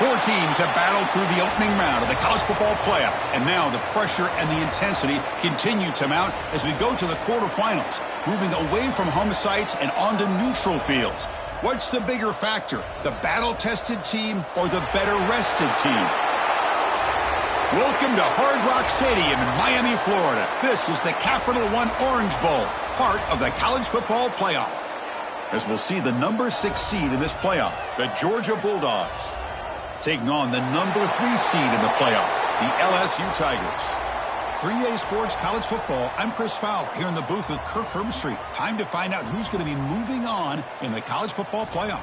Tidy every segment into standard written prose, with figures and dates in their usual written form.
Four teams have battled through the opening round of the college football playoff, and now the pressure and the intensity continue to mount as we go to the quarterfinals, moving away from home sites and onto neutral fields. What's the bigger factor, the battle-tested team or the better-rested team? Welcome to Hard Rock Stadium in Miami, Florida. This is the Capital One Orange Bowl, part of the college football playoff. As we'll see the number 6 seed in this playoff, the Georgia Bulldogs, taking on the number 3 seed in the playoff, the LSU Tigers. 3A Sports College Football, I'm Chris Fowler here in the booth with Kirk Herbstreit. Time to find out who's going to be moving on in the college football playoff.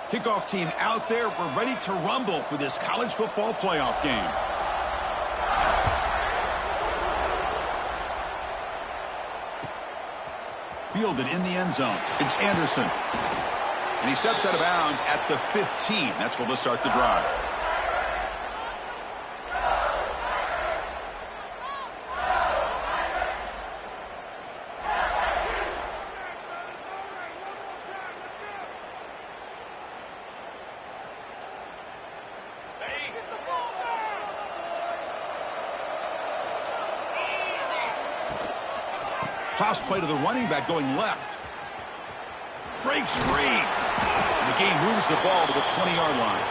Kickoff team out there. We're ready to rumble for this college football playoff game. Fielded in the end zone. It's Anderson. And he steps out of bounds at the 15. That's where they'll start the drive. Toss play to the running back going left. Breaks free. And the game moves the ball to the 20-yard line.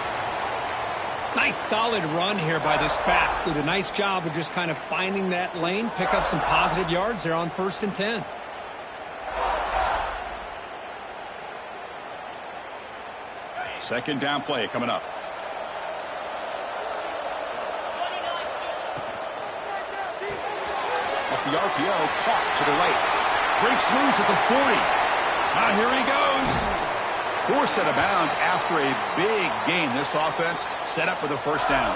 Nice solid run here by this back. Did a nice job of just kind of finding that lane, pick up some positive yards there on 1st and 10. Second down play coming up. Off the RPO, caught to the right. Breaks loose at the 40. Now here he goes. Forced out of bounds after a big gain. This offense set up with a first down.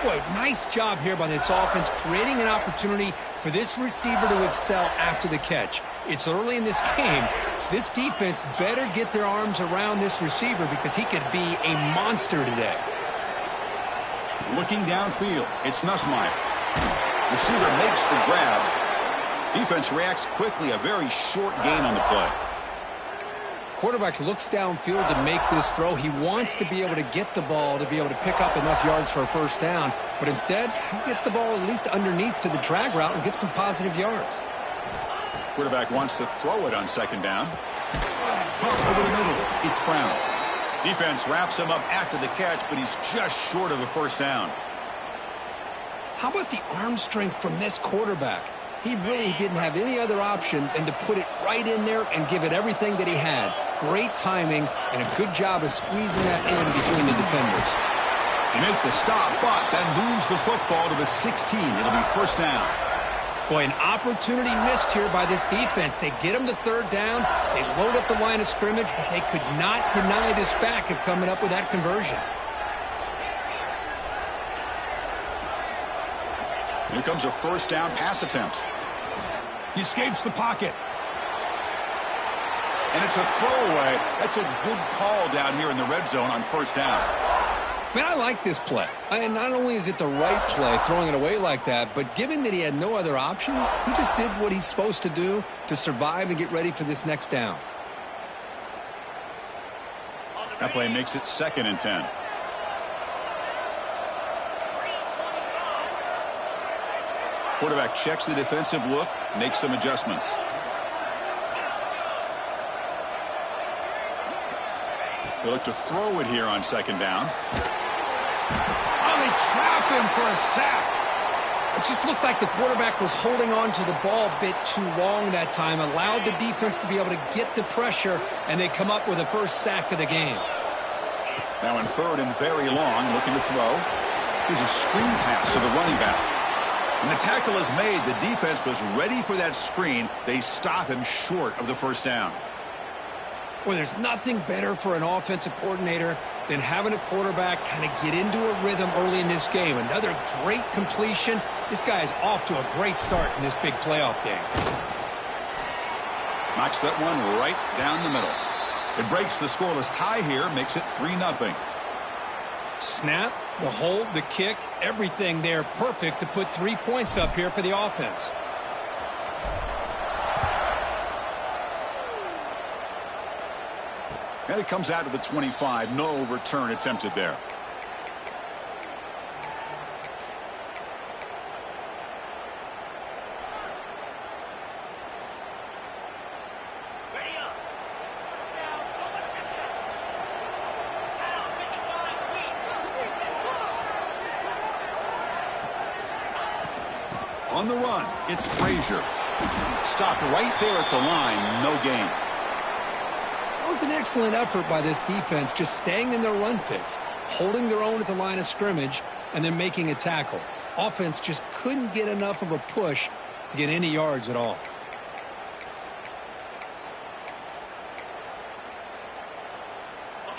Boy, nice job here by this offense, creating an opportunity for this receiver to excel after the catch. It's early in this game, so this defense better get their arms around this receiver because he could be a monster today. Looking downfield, it's Nussmeier. Receiver makes the grab. Defense reacts quickly. A very short gain on the play. Quarterback looks downfield to make this throw. He wants to be able to get the ball to be able to pick up enough yards for a first down. But instead, he gets the ball at least underneath to the drag route and gets some positive yards. Quarterback wants to throw it on second down. Pump over the middle. It's Brown. Defense wraps him up after the catch, but he's just short of a first down. How about the arm strength from this quarterback? He really didn't have any other option than to put it right in there and give it everything that he had. Great timing and a good job of squeezing that in between the defenders. They make the stop, but that moves the football to the 16. It'll be first down. Boy, an opportunity missed here by this defense. They get him to third down. They load up the line of scrimmage, but they could not deny this back of coming up with that conversion. Here comes a first down pass attempt. He escapes the pocket. And it's a throwaway. That's a good call down here in the red zone on first down. Man, I like this play. And not only is it the right play, throwing it away like that, but given that he had no other option, he just did what he's supposed to do to survive and get ready for this next down. That play makes it 2nd and 10. Quarterback checks the defensive look, makes some adjustments. They look to throw it here on second down. Oh, they trap him for a sack. It just looked like the quarterback was holding on to the ball a bit too long that time, allowed the defense to be able to get the pressure, and they come up with the first sack of the game. Now in 3rd and very long, looking to throw. Here's a screen pass to the running back. When the tackle is made, the defense was ready for that screen. They stop him short of the first down. Well, there's nothing better for an offensive coordinator than having a quarterback kind of get into a rhythm early in this game. Another great completion. This guy is off to a great start in this big playoff game. Knocks that one right down the middle. It breaks the scoreless tie here, makes it 3-0. Snap, the hold, the kick, everything there perfect to put 3 points up here for the offense. And it comes out to the 25. No return attempted there. On the run, it's Frazier. Stopped right there at the line, no gain. That was an excellent effort by this defense, just staying in their run fits, holding their own at the line of scrimmage, and then making a tackle. Offense just couldn't get enough of a push to get any yards at all.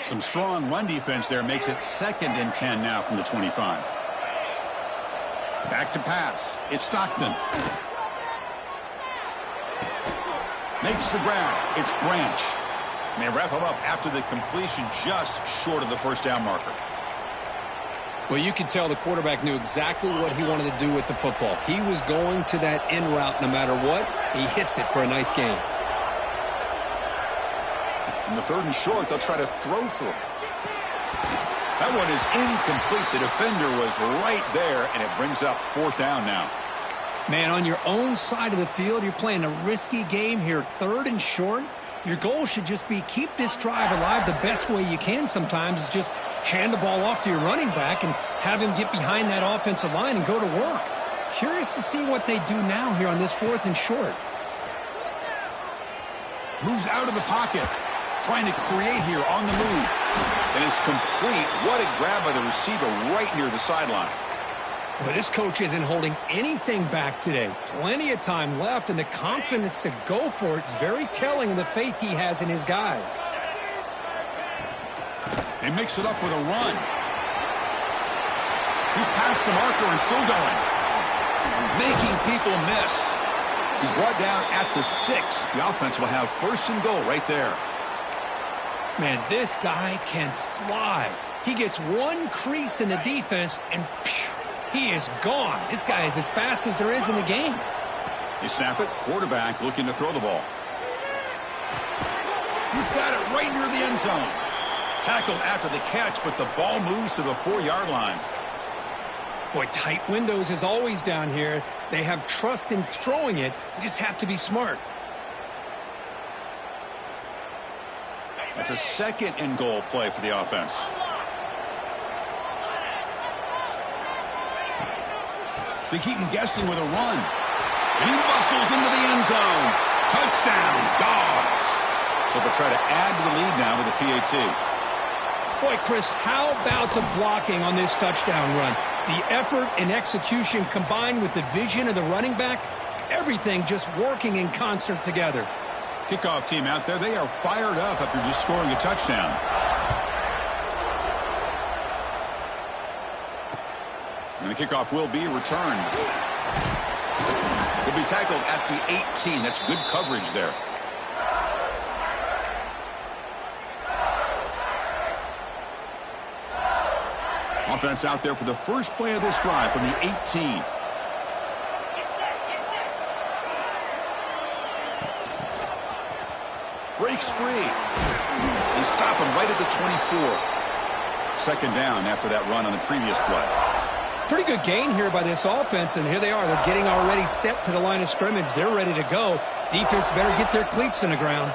Some strong run defense there makes it 2nd and 10 now from the 25. Back to pass. It's Stockton. Makes the grab. It's Branch. And they wrap him up after the completion just short of the first down marker. Well, you could tell the quarterback knew exactly what he wanted to do with the football. He was going to that end route no matter what. He hits it for a nice gain. In the 3rd and short, they'll try to throw for it. That one is incomplete. The defender was right there, and it brings up 4th down now. Man, on your own side of the field, you're playing a risky game here. 3rd and short. Your goal should just be keep this drive alive the best way you can sometimes is just hand the ball off to your running back and have him get behind that offensive line and go to work. Curious to see what they do now here on this 4th and short. Moves out of the pocket. Trying to create here on the move. And it's complete. What a grab by the receiver right near the sideline. Well, this coach isn't holding anything back today. Plenty of time left, and the confidence to go for it is very telling of the faith he has in his guys. They mix it up with a run. He's past the marker and still going. Making people miss. He's brought down at the 6. The offense will have 1st and goal right there. Man, this guy can fly. He gets one crease in the defense, and phew, he is gone. This guy is as fast as there is in the game. They snap it. Quarterback looking to throw the ball. He's got it right near the end zone. Tackled after the catch, but the ball moves to the 4-yard line. Boy, tight windows is always down here. They have trust in throwing it. You just have to be smart. That's a 2nd and goal play for the offense. They keep him guessing with a run. And he bustles into the end zone. Touchdown, Dogs. So they'll try to add to the lead now with a PAT. Boy, Chris, how about the blocking on this touchdown run? The effort and execution combined with the vision of the running back, everything just working in concert together. Kickoff team out there, they are fired up after just scoring a touchdown. And the kickoff will be returned. He'll be tackled at the 18. That's good coverage there. Offense out there for the first play of this drive from the 18. Breaks free. They stop him right at the 24. 2nd down after that run on the previous play. Pretty good gain here by this offense, and here they are. They're getting already set to the line of scrimmage. They're ready to go. Defense better get their cleats in the ground.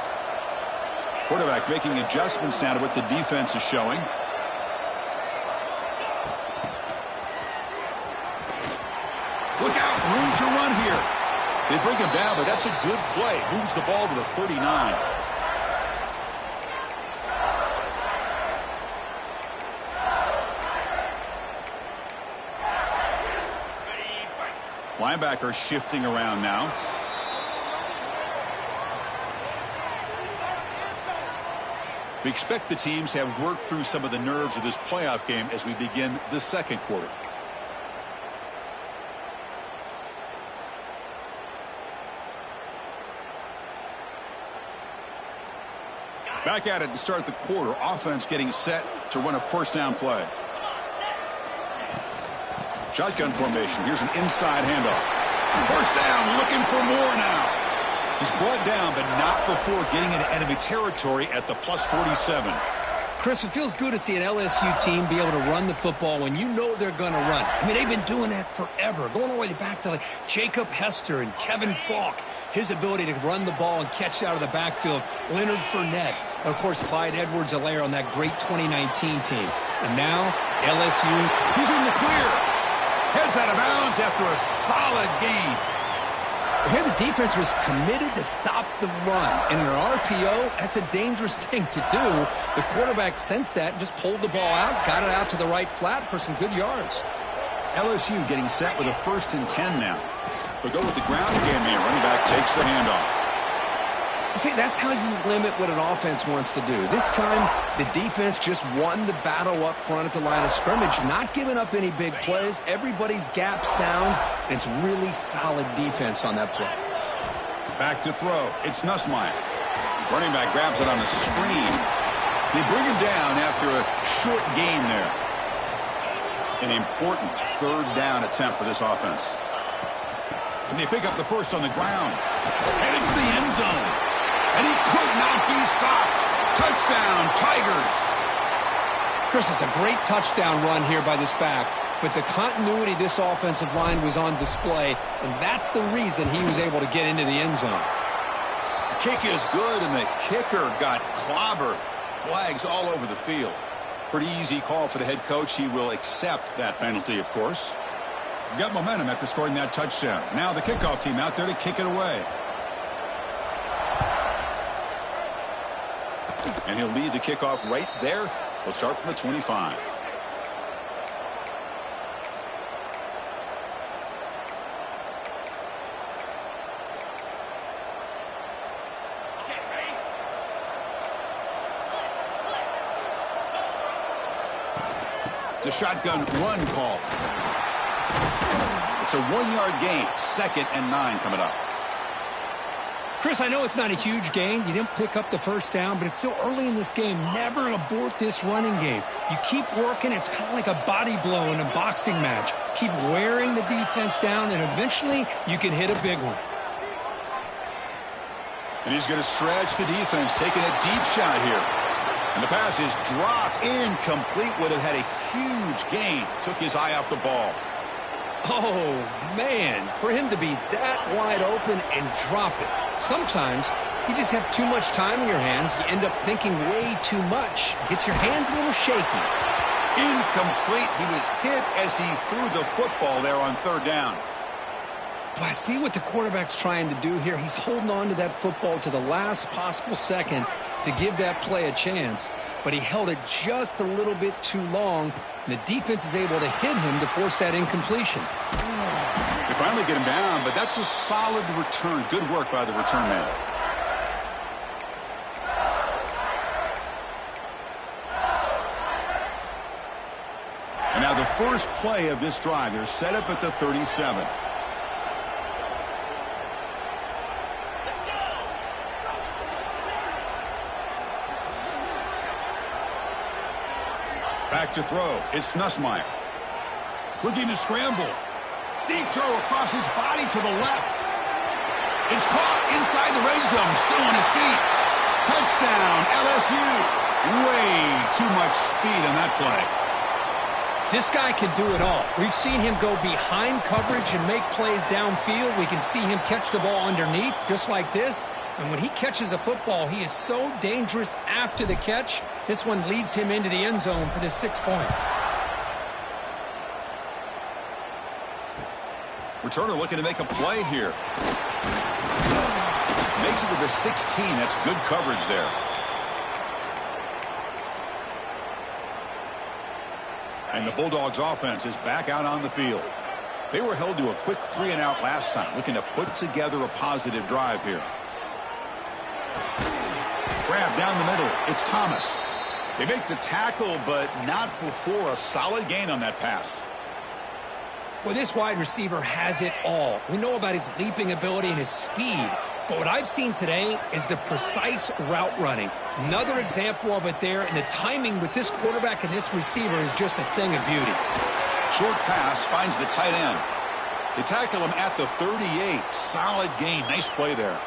Quarterback making adjustments now to what the defense is showing. Look out, room to run here. They bring him down, but that's a good play. Moves the ball to the 39. Linebacker shifting around now. We expect the teams to have worked through some of the nerves of this playoff game as we begin the 2nd quarter. Back at it to start the quarter. Offense getting set to run a first down play. Shotgun formation. Here's an inside handoff. First down, looking for more now. He's brought down, but not before getting into enemy territory at the +47. Chris, it feels good to see an LSU team be able to run the football when you know they're going to run it. I mean, they've been doing that forever, going all the way back to like Jacob Hester and Kevin Falk. His ability to run the ball and catch it out of the backfield. Leonard Fournette. And of course, Clyde Edwards-Helaire on that great 2019 team. And now, LSU. He's in the clear. Heads out of bounds after a solid gain. Here the defense was committed to stop the run. And in an RPO, that's a dangerous thing to do. The quarterback sensed that and just pulled the ball out, got it out to the right flat for some good yards. LSU getting set with a 1st and 10 now. They'll go with the ground game here. Running back takes the handoff. See, that's how you limit what an offense wants to do. This time, the defense just won the battle up front at the line of scrimmage, not giving up any big plays. Everybody's gap sound, and it's really solid defense on that play. Back to throw. It's Nussmeier. Running back grabs it on the screen. They bring him down after a short gain there. An important 3rd down attempt for this offense. Can they pick up the first on the ground? Heading for the end zone. And he could not be stopped. Touchdown, Tigers. Chris, it's a great touchdown run here by this back, but the continuity of this offensive line was on display, and that's the reason he was able to get into the end zone. The kick is good, and the kicker got clobbered. Flags all over the field. Pretty easy call for the head coach. He will accept that penalty, of course. Got momentum after scoring that touchdown. Now the kickoff team out there to kick it away. And he'll lead the kickoff right there. He'll start from the 25. It's a shotgun run call. It's a 1-yard gain. 2nd and 9 coming up. Chris, I know it's not a huge gain. You didn't pick up the first down, but it's still early in this game. Never abort this running game. You keep working. It's kind of like a body blow in a boxing match. Keep wearing the defense down, and eventually you can hit a big one. And he's going to stretch the defense, taking a deep shot here. And the pass is dropped, incomplete. Would have had a huge gain. Took his eye off the ball. Oh, man, for him to be that wide open and drop it. Sometimes you just have too much time in your hands. You end up thinking way too much. Gets your hands a little shaky. Incomplete. He was hit as he threw the football there on 3rd down. Well, I see what the quarterback's trying to do here. He's holding on to that football to the last possible second to give that play a chance. But he held it just a little bit too long. And the defense is able to hit him to force that incompletion. They finally get him down, but that's a solid return. Good work by the return man. And now the first play of this drive. They're set up at the 37. Back to throw. It's Nussmeier. Looking to scramble. Deep throw across his body to the left. It's caught inside the red zone. Still on his feet. Touchdown, LSU. Way too much speed on that play. This guy can do it all. We've seen him go behind coverage and make plays downfield. We can see him catch the ball underneath just like this. And when he catches a football, he is so dangerous after the catch. This one leads him into the end zone for the 6 points. Returner looking to make a play here. Makes it to the 16. That's good coverage there. And the Bulldogs offense is back out on the field. They were held to a quick 3-and-out last time, looking to put together a positive drive here. Grab down the middle. It's Thomas. They make the tackle, but not before a solid gain on that pass. Well, this wide receiver has it all. We know about his leaping ability and his speed, But what I've seen today is the precise route running. Another example of it there, and the timing with this quarterback and this receiver is just a thing of beauty. Short pass finds the tight end. They tackle him at the 38. Solid gain. Nice play there.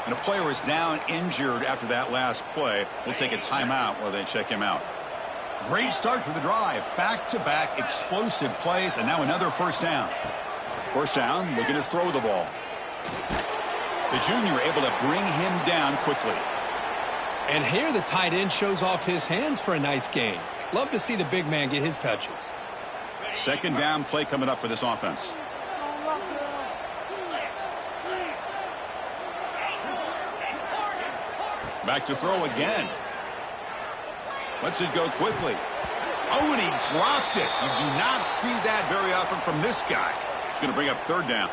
And a player is down injured after that last play. We'll take a timeout while they check him out. Great start for the drive. Back-to-back explosive plays, and now another first down. First down, looking to throw the ball. The junior able to bring him down quickly. And here the tight end shows off his hands for a nice gain. Love to see the big man get his touches. Second down play coming up for this offense. Back to throw again. Lets it go quickly. Oh, and he dropped it. You do not see that very often from this guy. It's going to bring up third down.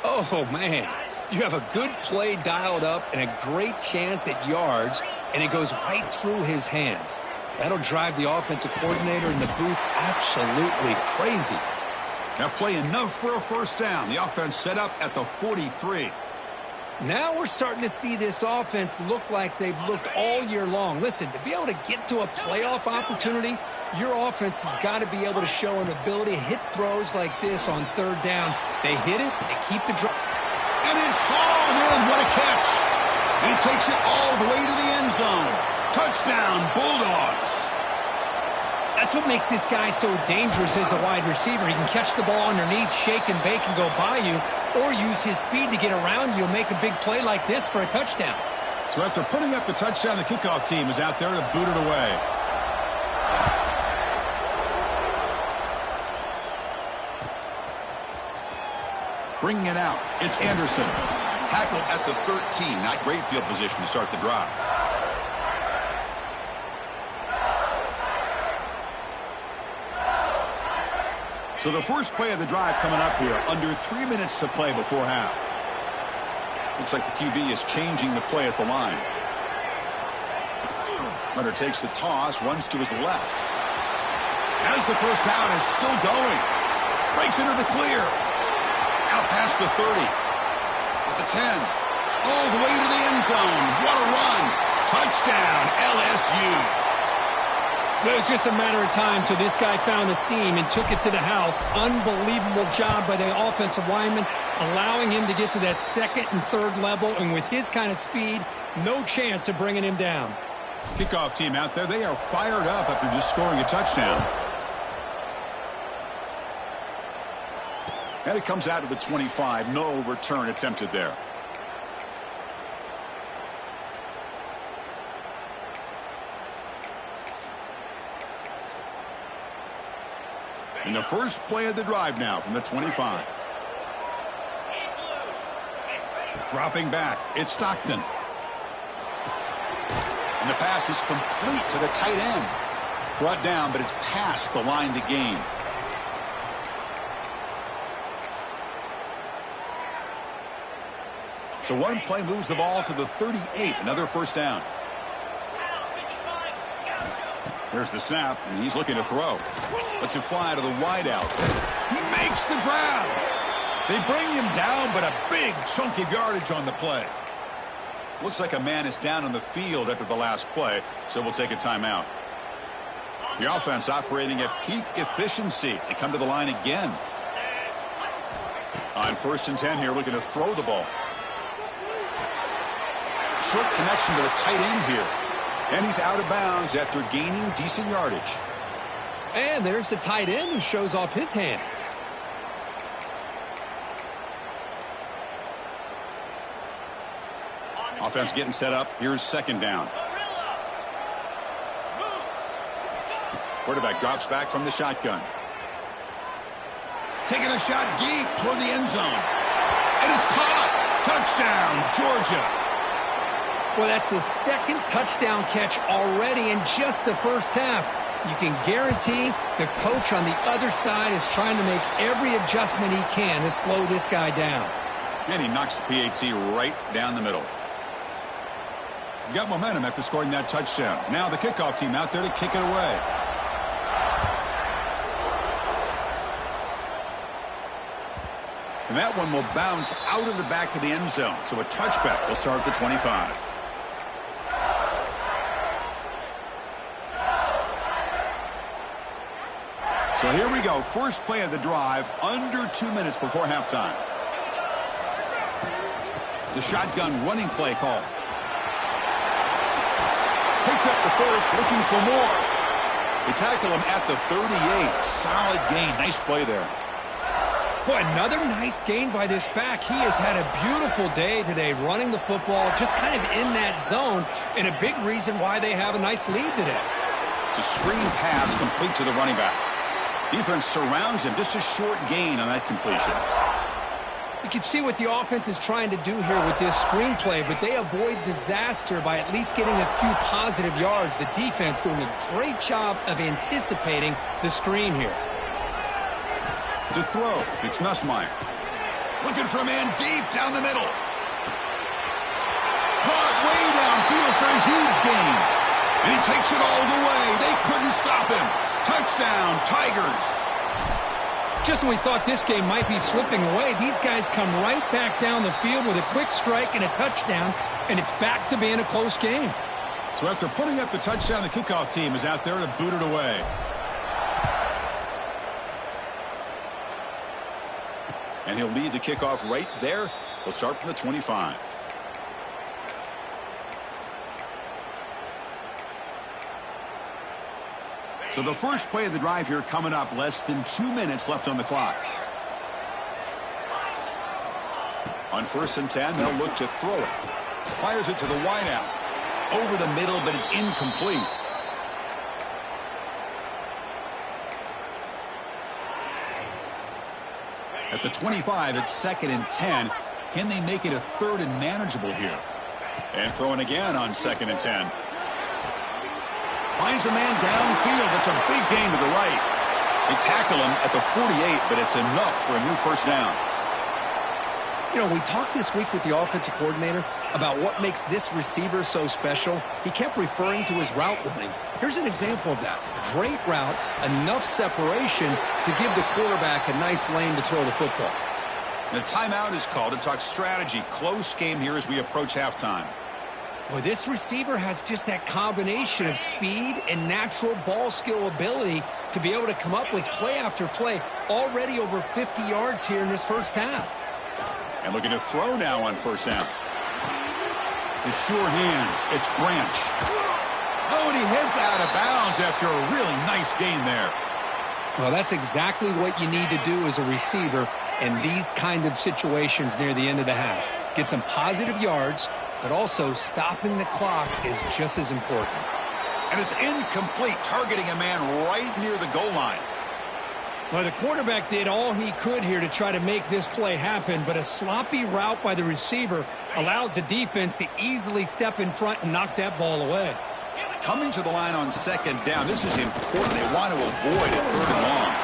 Oh, man. You have a good play dialed up and a great chance at yards, and it goes right through his hands. That'll drive the offensive coordinator in the booth absolutely crazy. That play enough for a first down. The offense set up at the 43. Now we're starting to see this offense look like they've looked all year long. Listen, to be able to get to a playoff opportunity, your offense has got to be able to show an ability to hit throws like this on third down. They hit it, they keep the drive. And it's hauled in. What a catch. He takes it all the way to the end zone. Touchdown, Bulldogs. That's what makes this guy so dangerous as a wide receiver. He can catch the ball underneath, shake and bake and go by you, or use his speed to get around you and make a big play like this for a touchdown. So after putting up a touchdown, the kickoff team is out there to boot it away. Bringing it out, it's Anderson. Tackle at the 13. Not great field position to start the drive. So the first play of the drive coming up here. Under 3 minutes to play before half. Looks like the QB is changing the play at the line. Hunter takes the toss, runs to his left. Has the first down, is still going. Breaks into the clear. Out past the 30. At the 10. All the way to the end zone. What a run. Touchdown, LSU. It was just a matter of time till this guy found a seam and took it to the house. Unbelievable job by the offensive lineman, allowing him to get to that second and third level. And with his kind of speed, no chance of bringing him down. Kickoff team out there, they are fired up after just scoring a touchdown. And it comes out to the 25. No return attempted there. In the first play of the drive now from the 25. Dropping back, it's Stockton. And the pass is complete to the tight end. Brought down, but it's past the line to gain. So one play moves the ball to the 38. Another first down. There's the snap, and he's looking to throw. Lets it fly to the wideout. He makes the grab. They bring him down, but a big chunk of yardage on the play. Looks like a man is down on the field after the last play, so we'll take a timeout. The offense operating at peak efficiency. They come to the line again. On 1st and 10 here, looking to throw the ball. Short connection to the tight end here. And he's out of bounds after gaining decent yardage. And there's the tight end who shows off his hands. Offense getting set up. Here's second down. Quarterback drops back from the shotgun. Taking a shot deep toward the end zone. And it's caught. Touchdown, Georgia. Well, that's his second touchdown catch already in just the first half. You can guarantee the coach on the other side is trying to make every adjustment he can to slow this guy down. And he knocks the PAT right down the middle. You got momentum after scoring that touchdown. Now the kickoff team out there to kick it away. And that one will bounce out of the back of the end zone. So a touchback will start at the 25. So here we go. First play of the drive, under 2 minutes before halftime. The shotgun running play call. Picks up the first, looking for more. They tackle him at the 38. Solid gain. Nice play there. Boy, another nice gain by this back. He has had a beautiful day today running the football, just kind of in that zone, and a big reason why they have a nice lead today. It's a screen pass complete to the running back. Defense surrounds him. Just a short gain on that completion. You can see what the offense is trying to do here with this screenplay, but they avoid disaster by at least getting a few positive yards. The defense doing a great job of anticipating the screen here. To throw, it's Nussmeier. Looking for a man deep down the middle. Caught way downfield for a huge gain. And he takes it all the way. They couldn't stop him. Touchdown, Tigers. Just when we thought this game might be slipping away, these guys come right back down the field with a quick strike and a touchdown, and it's back to being a close game. So after putting up the touchdown, the kickoff team is out there to boot it away. And he'll lead the kickoff right there. He'll start from the 25. So the first play of the drive here coming up. Less than 2 minutes left on the clock. On 1st and 10, they'll look to throw it. Fires it to the wideout. Over the middle, but it's incomplete. At the 25, it's 2nd and 10. Can they make it a 3rd and manageable here? And throwing again on 2nd and 10. Finds a man downfield. That's a big gain to the right. They tackle him at the 48, but it's enough for a new first down. You know, we talked this week with the offensive coordinator about what makes this receiver so special. He kept referring to his route running. Here's an example of that. Great route, enough separation to give the quarterback a nice lane to throw the football. The timeout is called to talk strategy. Close game here as we approach halftime. Boy, this receiver has just that combination of speed and natural ball skill ability to be able to come up with play after play. Already over 50 yards here in this first half. And looking to throw now on 1st down. The sure hands. It's Branch. Oh, and he heads out of bounds after a really nice gain there. Well, that's exactly what you need to do as a receiver in these kind of situations near the end of the half. Get some positive yards, but also stopping the clock is just as important. And it's incomplete, targeting a man right near the goal line. Well, the quarterback did all he could here to try to make this play happen, but a sloppy route by the receiver allows the defense to easily step in front and knock that ball away. Coming to the line on 2nd down, this is important. They want to avoid a 3rd and long.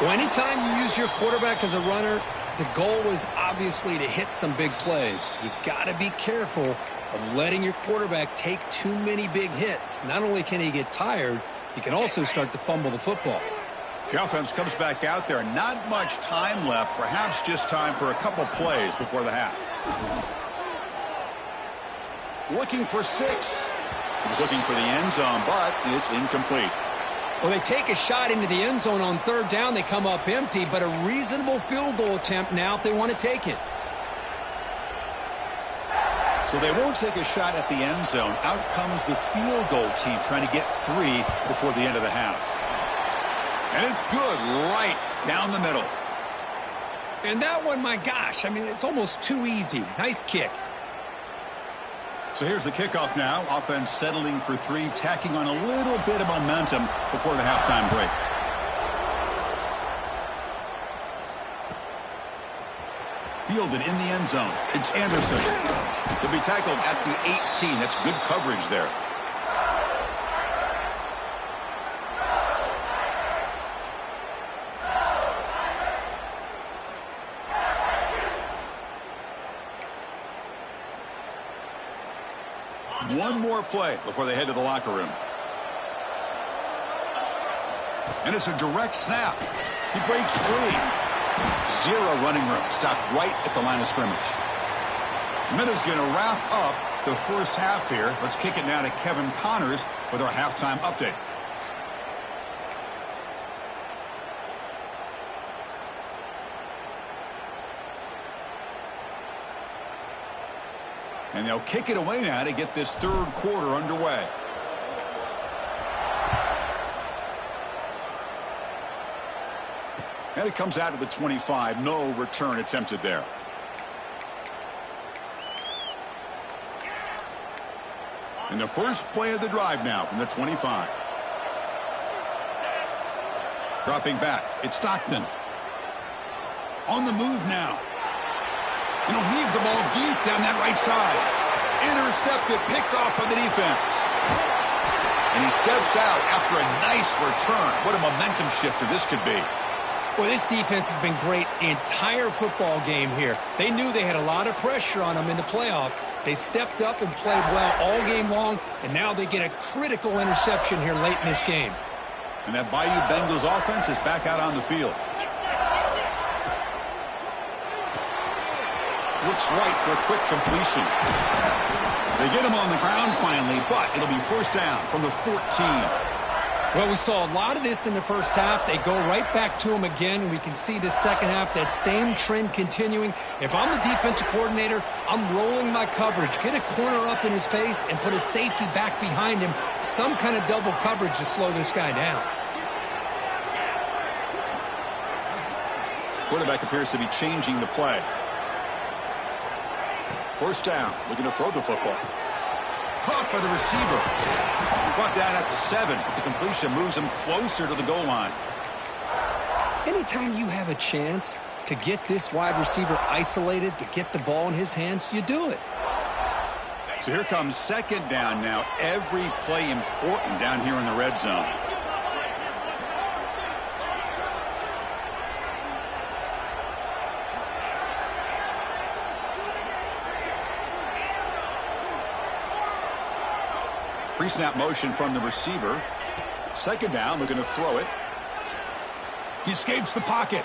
Well, anytime you use your quarterback as a runner, the goal is obviously to hit some big plays. You got to be careful of letting your quarterback take too many big hits. Not only can he get tired, he can also start to fumble the football. The offense comes back out there. Not much time left. Perhaps just time for a couple plays before the half. Looking for 6. He was looking for the end zone, but it's incomplete. Well, they take a shot into the end zone on 3rd down. They come up empty, but a reasonable field goal attempt now if they want to take it. So they won't take a shot at the end zone. Out comes the field goal team trying to get 3 before the end of the half. And it's good right down the middle. And that one, my gosh, I mean, it's almost too easy. Nice kick. So here's the kickoff now. Offense settling for 3, tacking on a little bit of momentum before the halftime break. Fielded in the end zone. It's Anderson. He'll be tackled at the 18. That's good coverage there. One more play before they head to the locker room. And it's a direct snap. He breaks free. Zero running room. Stopped right at the line of scrimmage. Minute's going to wrap up the first half here. Let's kick it now to Kevin Connors with our halftime update. And they'll kick it away now to get this third quarter underway. And it comes out of the 25. No return attempted there. And the first play of the drive now from the 25. Dropping back. It's Stockton. On the move now. And he'll heave the ball deep down that right side. Intercepted, picked off by the defense. And he steps out after a nice return. What a momentum shifter this could be. Well, this defense has been great the entire football game here. They knew they had a lot of pressure on them in the playoff. They stepped up and played well all game long, and now they get a critical interception here late in this game. And that Bayou Bengals offense is back out on the field. Looks right for a quick completion. They get him on the ground finally, but it'll be first down from the 14. Well, we saw a lot of this in the first half. They go right back to him again, and we can see the second half, that same trend continuing. If I'm the defensive coordinator, I'm rolling my coverage. Get a corner up in his face and put a safety back behind him. Some kind of double coverage to slow this guy down. Quarterback appears to be changing the play. First down, looking to throw the football. Caught by the receiver. Brought down at the 7, but the completion moves him closer to the goal line. Anytime you have a chance to get this wide receiver isolated, to get the ball in his hands, you do it. So here comes second down now. Every play important down here in the red zone. Pre-snap motion from the receiver. Second down, looking to throw it. He escapes the pocket.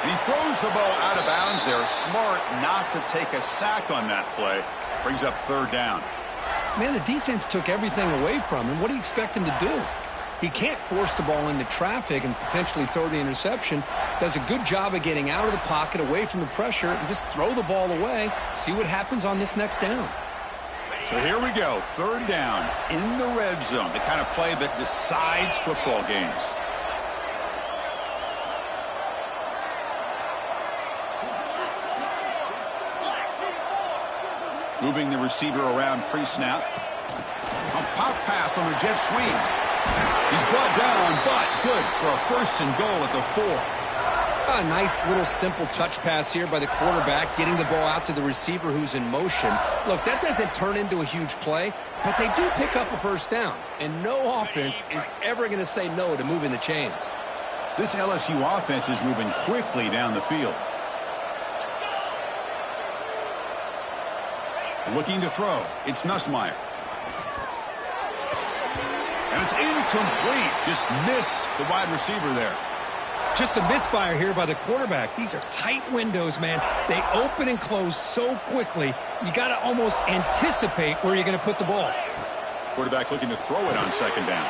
And he throws the ball out of bounds there. Smart not to take a sack on that play. Brings up third down. Man, the defense took everything away from him. What do you expect him to do? He can't force the ball into traffic and potentially throw the interception. Does a good job of getting out of the pocket, away from the pressure, and just throw the ball away. See what happens on this next down. So here we go, third down in the red zone, the kind of play that decides football games. Moving the receiver around pre-snap. A pop pass on the jet sweep. He's brought down, but good for a first and goal at the 4. A nice little simple touch pass here by the quarterback, getting the ball out to the receiver who's in motion. Look, that doesn't turn into a huge play, but they do pick up a first down. And no offense is ever going to say no to moving the chains. This LSU offense is moving quickly down the field. Looking to throw. It's Nussmeier. And it's incomplete. Just missed the wide receiver there. Just a misfire here by the quarterback. These are tight windows, man. They open and close so quickly, you got to almost anticipate where you're going to put the ball. Quarterback looking to throw it on second down.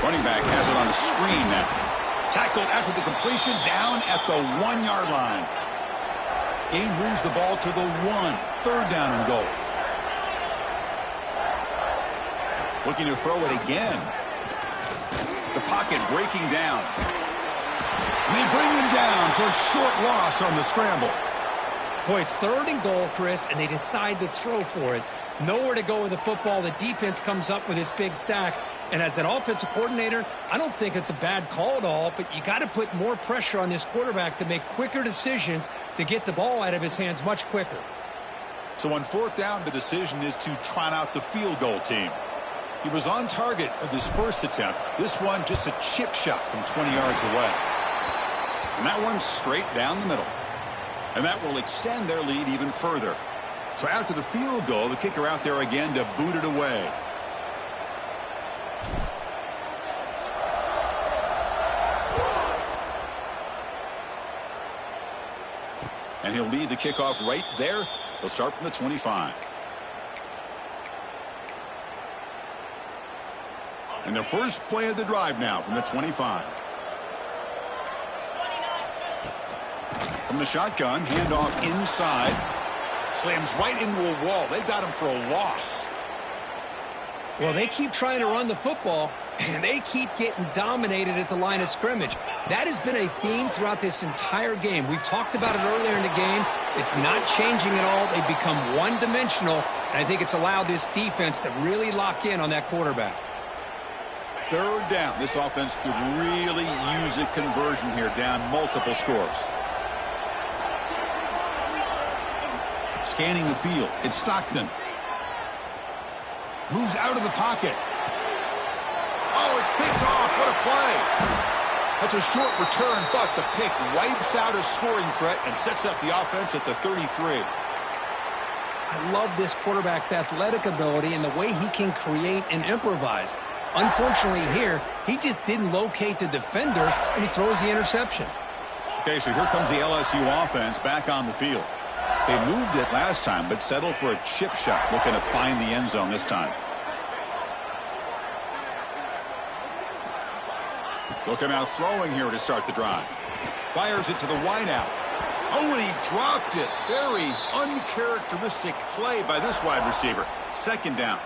Running back has it on a screen now. Tackled after the completion, down at the 1-yard line. Gain moves the ball to the 1. Third down and goal. Looking to throw it again. The pocket breaking down. And they bring him down for a short loss on the scramble. Boy, it's third and goal, Chris, and they decide to throw for it. Nowhere to go with the football. The defense comes up with this big sack. And as an offensive coordinator, I don't think it's a bad call at all, but you got to put more pressure on this quarterback to make quicker decisions to get the ball out of his hands much quicker. So on fourth down, the decision is to trot out the field goal team. He was on target of this first attempt. This one just a chip shot from 20 yards away. And that one's straight down the middle. And that will extend their lead even further. So after the field goal, the kicker out there again to boot it away. he'll lead the kickoff right there. He'll start from the 25. And the first play of the drive now from the 25. From the shotgun, handoff inside. Slams right into a wall. They got him for a loss. Well, they keep trying to run the football, and they keep getting dominated at the line of scrimmage. That has been a theme throughout this entire game. We've talked about it earlier in the game. It's not changing at all. They've become one-dimensional, and I think it's allowed this defense to really lock in on that quarterback. Third down. This offense could really use a conversion here, down multiple scores. Scanning the field. It's Stockton. Moves out of the pocket. Oh, it's picked off. What a play. That's a short return, but the pick wipes out a scoring threat and sets up the offense at the 33. I love this quarterback's athletic ability and the way he can create and improvise. Unfortunately here, he just didn't locate the defender, and he throws the interception. Okay, so here comes the LSU offense back on the field. They moved it last time, but settled for a chip shot, looking to find the end zone this time. Looking out throwing here to start the drive. Fires it to the wideout. Oh, and he dropped it. Very uncharacteristic play by this wide receiver. Second down.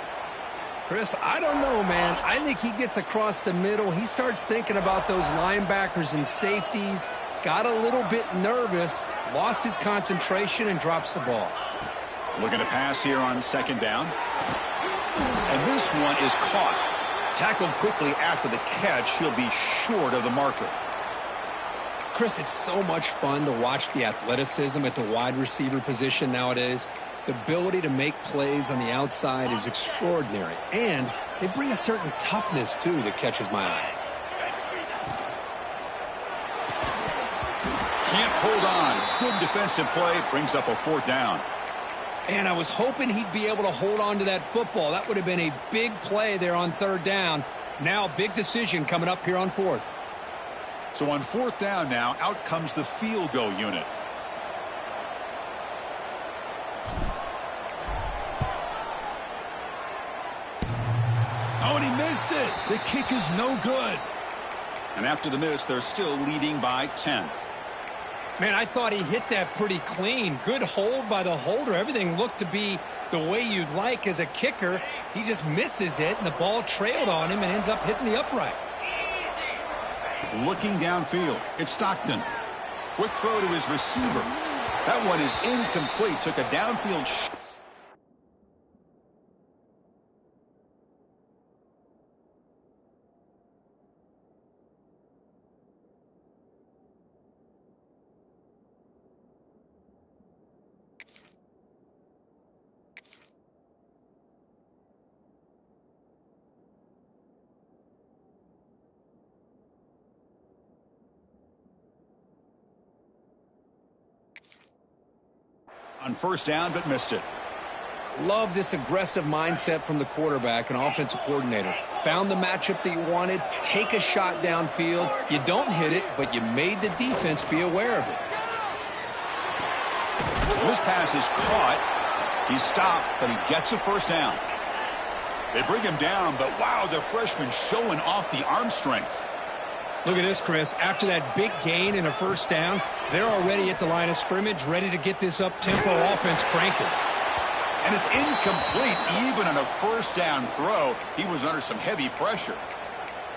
Chris, I don't know, man. I think he gets across the middle. He starts thinking about those linebackers and safeties. Got a little bit nervous, lost his concentration, and drops the ball. Looking to pass here on second down. And this one is caught. Tackled quickly after the catch. He'll be short of the marker. Chris, it's so much fun to watch the athleticism at the wide receiver position nowadays. The ability to make plays on the outside is extraordinary. And they bring a certain toughness, too, that catches my eye. Can't hold on. Good defensive play. Brings up a fourth down. And I was hoping he'd be able to hold on to that football. That would have been a big play there on third down. Now, big decision coming up here on fourth. So on fourth down now, out comes the field goal unit. Oh, and he missed it. The kick is no good. And after the miss, they're still leading by 10. Man, I thought he hit that pretty clean. Good hold by the holder. Everything looked to be the way you'd like as a kicker. He just misses it, and the ball trailed on him and ends up hitting the upright. Looking downfield, it's Stockton. Quick throw to his receiver. That one is incomplete. Took a downfield shot. On first down, but missed it. Love this aggressive mindset from the quarterback and offensive coordinator. Found the matchup that you wanted. Take a shot downfield. You don't hit it, but you made the defense be aware of it. This pass is caught. He's stopped, but he gets a first down. They bring him down, but wow, the freshman showing off the arm strength. Look at this, Chris. After that big gain and a first down, they're already at the line of scrimmage, ready to get this up-tempo offense cranking. And it's incomplete. Even on a first down throw, he was under some heavy pressure.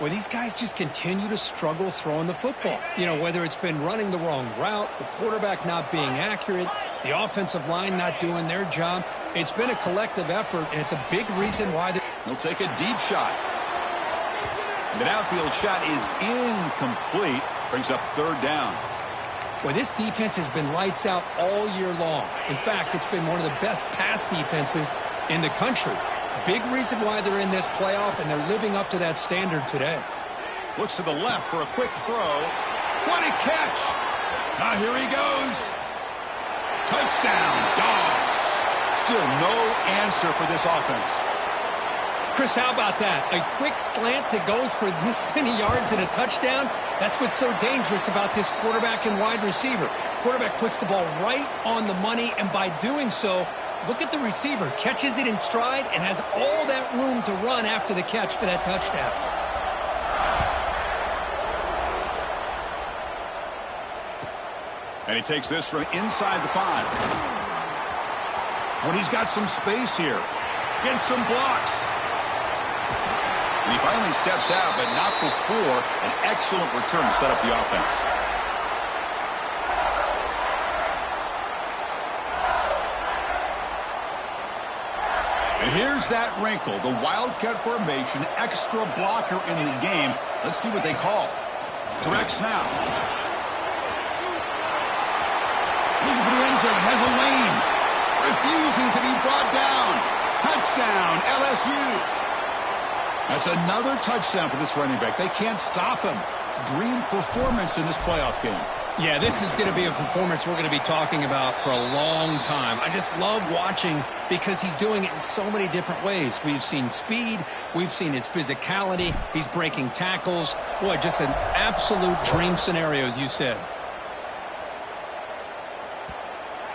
Well, these guys just continue to struggle throwing the football. You know, whether it's been running the wrong route, the quarterback not being accurate, the offensive line not doing their job. It's been a collective effort, and it's a big reason why they'll take a deep shot. The downfield shot is incomplete. Brings up third down. Well, this defense has been lights out all year long. In fact, it's been one of the best pass defenses in the country. Big reason why they're in this playoff, and they're living up to that standard today. Looks to the left for a quick throw. What a catch! Now here he goes. Touchdown, Dogs. Still no answer for this offense. Chris, how about that? A quick slant that goes for this many yards and a touchdown? That's what's so dangerous about this quarterback and wide receiver. quarterback puts the ball right on the money, and by doing so, look at the receiver. Catches it in stride and has all that room to run after the catch for that touchdown. And he takes this from inside the 5. When he's got some space here. Gets some blocks. And he finally steps out, but not before an excellent return to set up the offense. And here's that wrinkle, the Wildcat formation, extra blocker in the game. Let's see what they call. Direct snap. Looking for the end zone, has a lane. Refusing to be brought down. Touchdown, LSU. That's another touchdown for this running back. They can't stop him. Dream performance in this playoff game. Yeah, this is going to be a performance we're going to be talking about for a long time. I just love watching because he's doing it in so many different ways. We've seen speed. We've seen his physicality. He's breaking tackles. Boy, just an absolute dream scenario, as you said.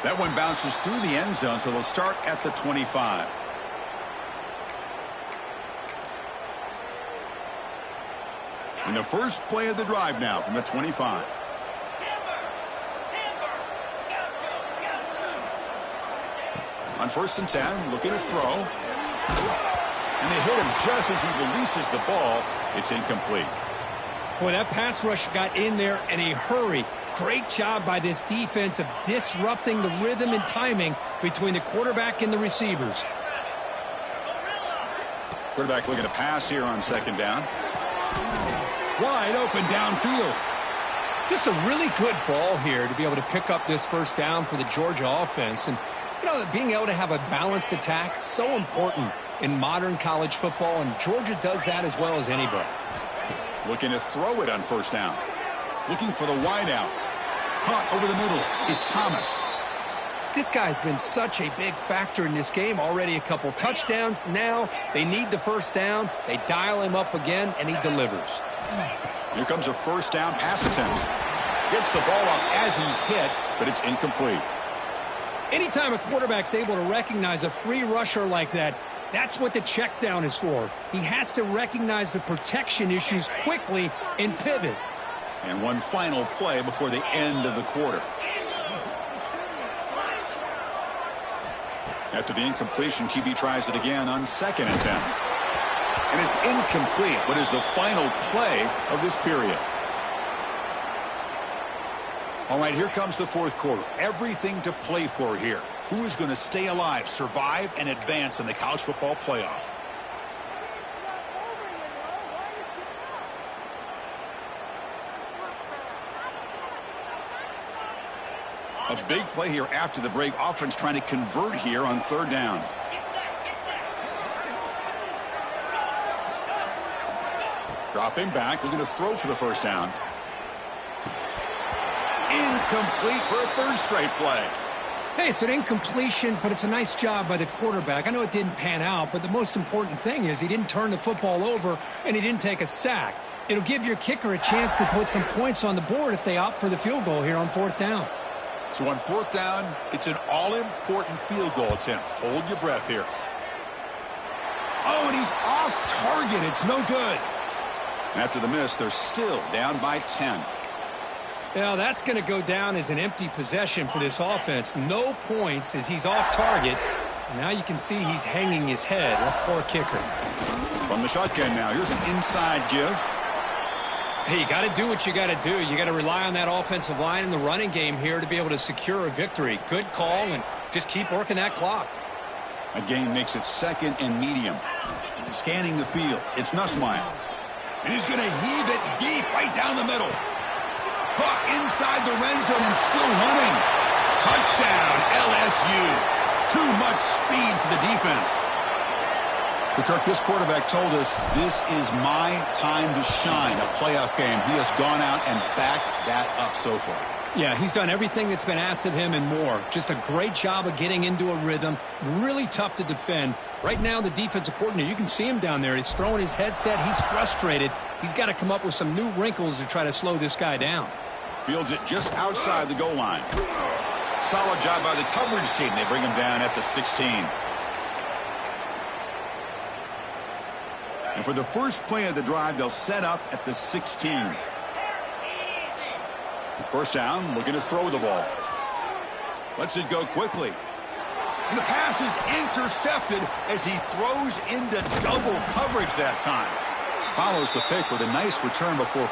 That one bounces through the end zone, so they'll start at the 25. In the first play of the drive now from the 25. On 1st and 10, looking to throw. And they hit him just as he releases the ball. It's incomplete. Boy, that pass rush got in there in a hurry. Great job by this defense of disrupting the rhythm and timing between the quarterback and the receivers. Quarterback looking to pass here on 2nd down. Wide open downfield. Just a really good ball here to be able to pick up this 1st down for the Georgia offense. And, you know, being able to have a balanced attack, so important in modern college football, and Georgia does that as well as anybody. Looking to throw it on 1st down. Looking for the wide out. Caught over the middle. It's Thomas. This guy's been such a big factor in this game. Already a couple touchdowns. Now they need the 1st down. They dial him up again, and he delivers. Here comes a 1st down pass attempt. Gets the ball off as he's hit, but it's incomplete. Anytime a quarterback's able to recognize a free rusher like that, that's what the check down is for. He has to recognize the protection issues quickly and pivot. And one final play before the end of the quarter. After the incompletion, QB tries it again on 2nd and 10. And it's incomplete. What is the final play of this period? All right, here comes the 4th quarter. Everything to play for here. Who is going to stay alive, survive, and advance in the college football playoff? A big play here after the break. Offense trying to convert here on 3rd down. Dropping back, looking to throw for the 1st down. Incomplete for a 3rd straight play. Hey, it's an incompletion, but it's a nice job by the quarterback. I know it didn't pan out, but the most important thing is he didn't turn the football over and he didn't take a sack. It'll give your kicker a chance to put some points on the board if they opt for the field goal here on 4th down. So on 4th down, it's an all-important field goal attempt. Hold your breath here. Oh, and he's off target. It's no good. After the miss, they're still down by 10. Now, that's going to go down as an empty possession for this offense. No points as he's off target. And now you can see he's hanging his head. What a poor kicker. From the shotgun now, here's an inside give. Hey, you got to do what you got to do. You got to rely on that offensive line in the running game here to be able to secure a victory. Good call, and just keep working that clock. A gain makes it 2nd and medium. Scanning the field, it's Nussmeier. And he's going to heave it deep right down the middle. Caught inside the red zone and still running. Touchdown, LSU. Too much speed for the defense. But Kirk, this quarterback told us this is my time to shine, a playoff game. He has gone out and backed that up so far. Yeah, he's done everything that's been asked of him and more. Just a great job of getting into a rhythm. Really tough to defend. Right now, the defensive coordinator, you can see him down there. He's throwing his headset. He's frustrated. He's got to come up with some new wrinkles to try to slow this guy down. Fields it just outside the goal line. Solid job by the coverage team. They bring him down at the 16. And for the first play of the drive, they'll set up at the 16. First down, looking to throw the ball. Lets it go quickly. And the pass is intercepted as he throws into double coverage that time. Follows the pick with a nice return before